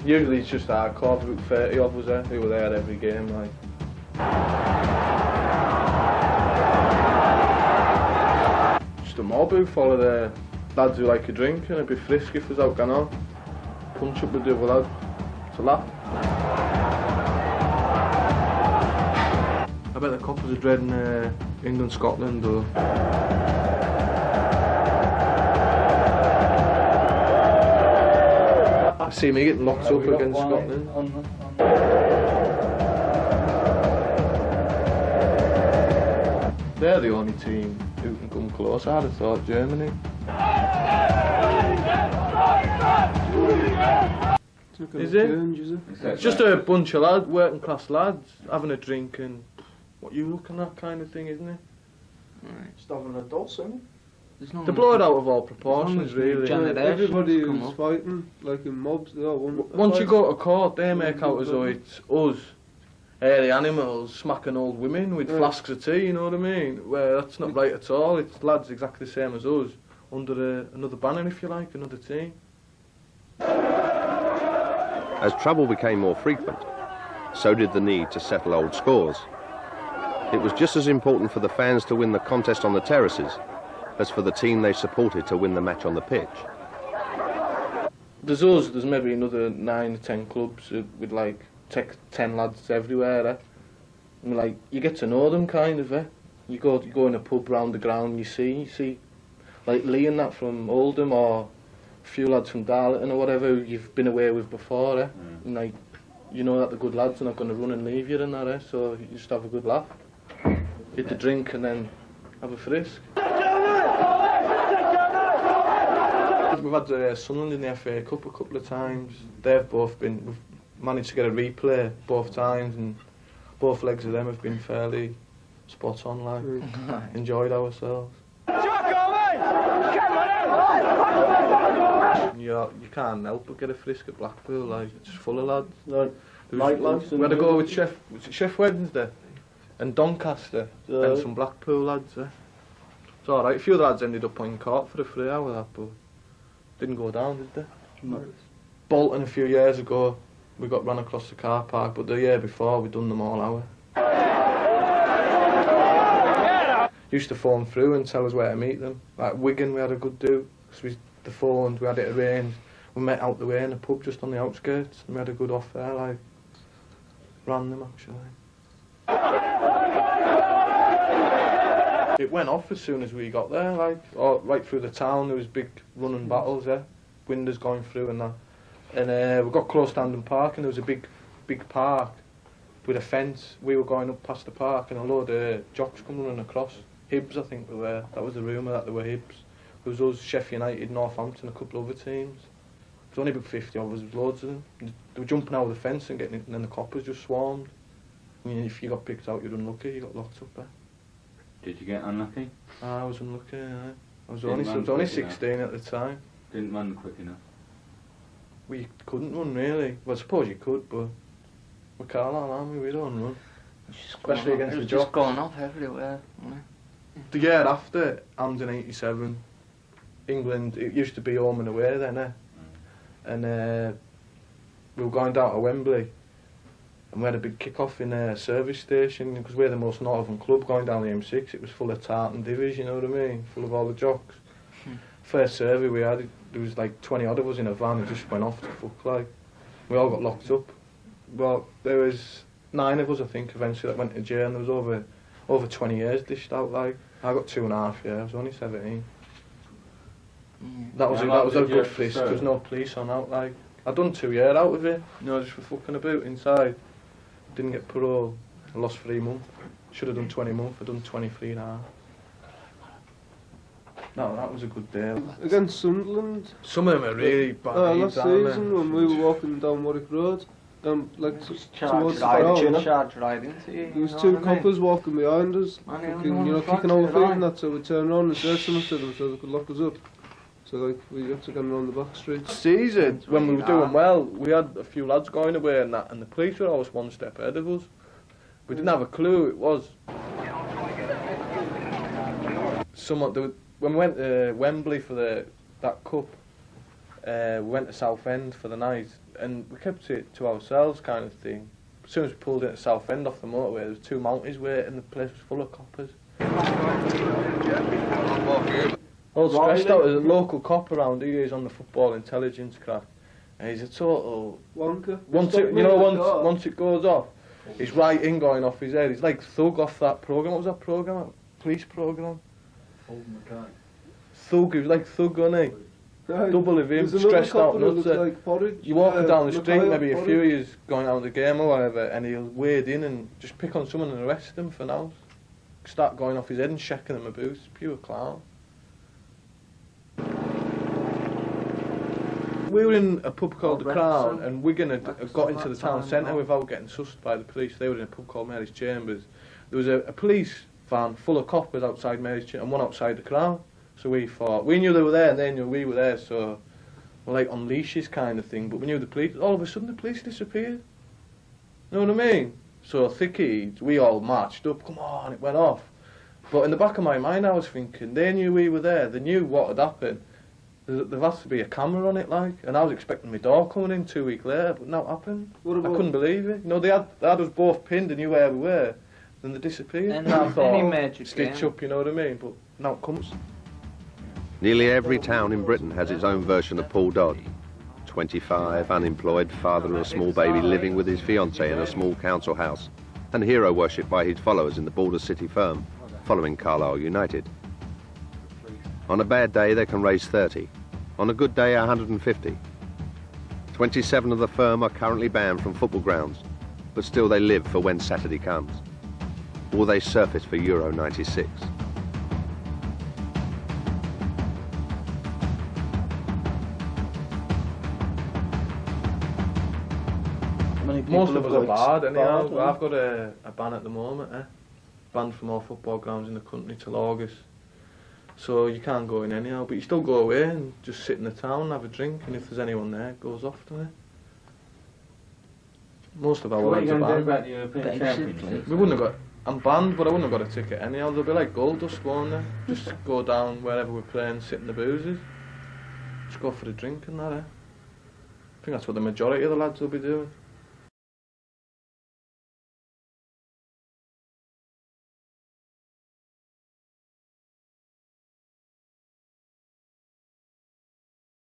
Usually it's just hardcore, about 30 of us there who were there every game, like. Just a mob who follow the lads who like a drink and a bit frisk if there's out going on. Punch up with the other lad. It's a laugh. I bet the coppers are dreading England-Scotland or... I see me getting locked up against Scotland. They're the only team who can come close. I'd have thought Germany. Is it? It's just a bunch of lads, working class lads, having a drink and what you looking at kind of thing, isn't it? Right. Just having a dose, isn't it? They blow it out of all proportions, really. Everybody is fighting, like in mobs. Once you go to court, they make out as though it's us, the animals, smacking old women with flasks of tea, you know what I mean? Well, that's not right at all. It's lads exactly the same as us, under another banner, if you like, another team. As trouble became more frequent, so did the need to settle old scores. It was just as important for the fans to win the contest on the terraces as for the team they supported to win the match on the pitch. There's us, there's maybe another 9 or 10 clubs with like 10 lads everywhere, eh? And like, you get to know them kind of, eh? You go in a pub round the ground, you see like Lee and that from Oldham or a few lads from Darlington or whatever who you've been away with before, eh? And like, you know that the good lads are not going to run and leave you and that, eh? So you just have a good laugh. Hit the drink and then have a frisk. We've had Sunderland in the FA Cup a couple of times. We've managed to get a replay both times, and both legs of them have been fairly spot on, like. Enjoyed ourselves. You can't help but get a frisk at Blackpool, like, it's full of lads. Night lads. We had to go with Chef Wednesday and Doncaster and some Blackpool lads, eh? It's alright, a few of the lads ended up on court for a free hour, that, but didn't go down, did they? No. Bolton a few years ago, we got run across the car park, but the year before we done them all hour. Used to phone through and tell us where to meet them. Like Wigan, we had a good do, because they phoned, we had it arranged. We met out the way in a pub just on the outskirts, and we had a good off there, like, random actually. It went off as soon as we got there, like, right through the town. There was big running battles there, windows going through and that. And we got close to Hampden Park, and there was a big park with a fence. We were going up past the park, and a load of jocks come running across. Hibs, I think, were there. That was the rumour that they were Hibs. There was us, Sheffield United, Northampton, a couple of other teams. There was only about 50 of us, loads of them. They were jumping over the fence and getting it, and then the coppers just swarmed. I mean, if you got picked out, you're unlucky. You got locked up there. Did you get unlucky? I was unlucky, yeah. I was only 16 at the time. Didn't run quick enough? We couldn't run, really. Well, I suppose you could, but we're Carlisle, aren't we? We don't run. Especially against the jocks. It was just going off everywhere. The year after, Hampden 87, England, it used to be home and away then, eh? And we were going down to Wembley, and we had a big kick-off in a service station, because we're the most northern club going down the M6. It was full of tartan divvies, you know what I mean? Full of all the jocks. First survey we had, there was like 20 odd of us in a van and just went off to fuck, like. We all got locked up. Well, there was 9 of us, I think, eventually that went to jail, and there was over 20 years dished out, like. I got 2.5 years, I was only 17. That was a good frisk. There was no police on out, like. I done 2 years out of it, you know, just for fucking about inside. Didn't get parole. I lost 3 months. Should have done 20 months. I done 23.5. No, that was a good day. Against Sunderland. Some of them are really bad. Last season when we were walking down Warwick Road, like towards the ground, right into you. there was 2 coppers walking behind us, kicking our feet and that, so we turned around and said something to them so they could lock us up. So like, we had to go around the back streets. Season, when we were doing well, we had a few lads going away and that, and the police were always one step ahead of us. We didn't have a clue who it was. When we went to Wembley for that cup, we went to Southend for the night, and we kept it to ourselves kind of thing. As soon as we pulled into Southend off the motorway, there was 2 Mounties waiting, the place was full of coppers. All stressed out. There's a local cop around here, he's on the football intelligence crack, and he's a total Wonka. once it goes off, he's right in going off his head. He's like Thug off that programme. What was that programme? Police programme? Thug, he was like Thug, wasn't he? Right. Double of him, There's another stressed out couple that nuts. looks like Porridge. You walk down the street, Mikhail maybe a few of Porridge. yous going out of the game or whatever, and he'll wade in and just pick on someone and arrest them for now. Start going off his head and shaking them about. Pure clown. We were in a pub called The Crown, and Wigan had got into the town centre without getting sussed by the police. They were in a pub called Mary's Chambers. There was a police van full of coppers outside Mary's Chambers and one outside The Crown. So we thought, we knew they were there and they knew we were there, so we're like on leashes kind of thing, but we knew the police. All of a sudden the police disappeared. You know what I mean? So thickies, we all marched up, come on, it went off. But in the back of my mind I was thinking, they knew we were there, they knew what had happened. There has to be a camera on it, like, and I was expecting my door coming in 2 weeks later, but no, it happened. I couldn't believe it. You know, they had us both pinned, they knew where we were, then they disappeared. And I thought, any major stitch game. up, you know what I mean? But now it comes. Nearly every town in Britain has its own version of Paul Dodd. 25, unemployed, father of a small baby living with his fiancée in a small council house, and hero worshipped by his followers in the Border City firm, following Carlisle United. On a bad day they can raise 30, on a good day 150. 27 of the firm are currently banned from football grounds, but still they live for when Saturday comes. Or they surface for Euro 96. Most of us are banned anyhow. I've got a ban at the moment, banned from all football grounds in the country till August. So you can't go in anyhow, but you still go away and just sit in the town, have a drink, and if there's anyone there, it goes off, doesn't it? Most of our What are lads you are going to do banned. about the European Championship? We wouldn't have got. I'm banned, but I wouldn't have got a ticket anyhow. They'll be like gold dust, won't they? Just go down wherever we're playing, sit in the boozes. Just go for a drink and that, I think that's what the majority of the lads will be doing.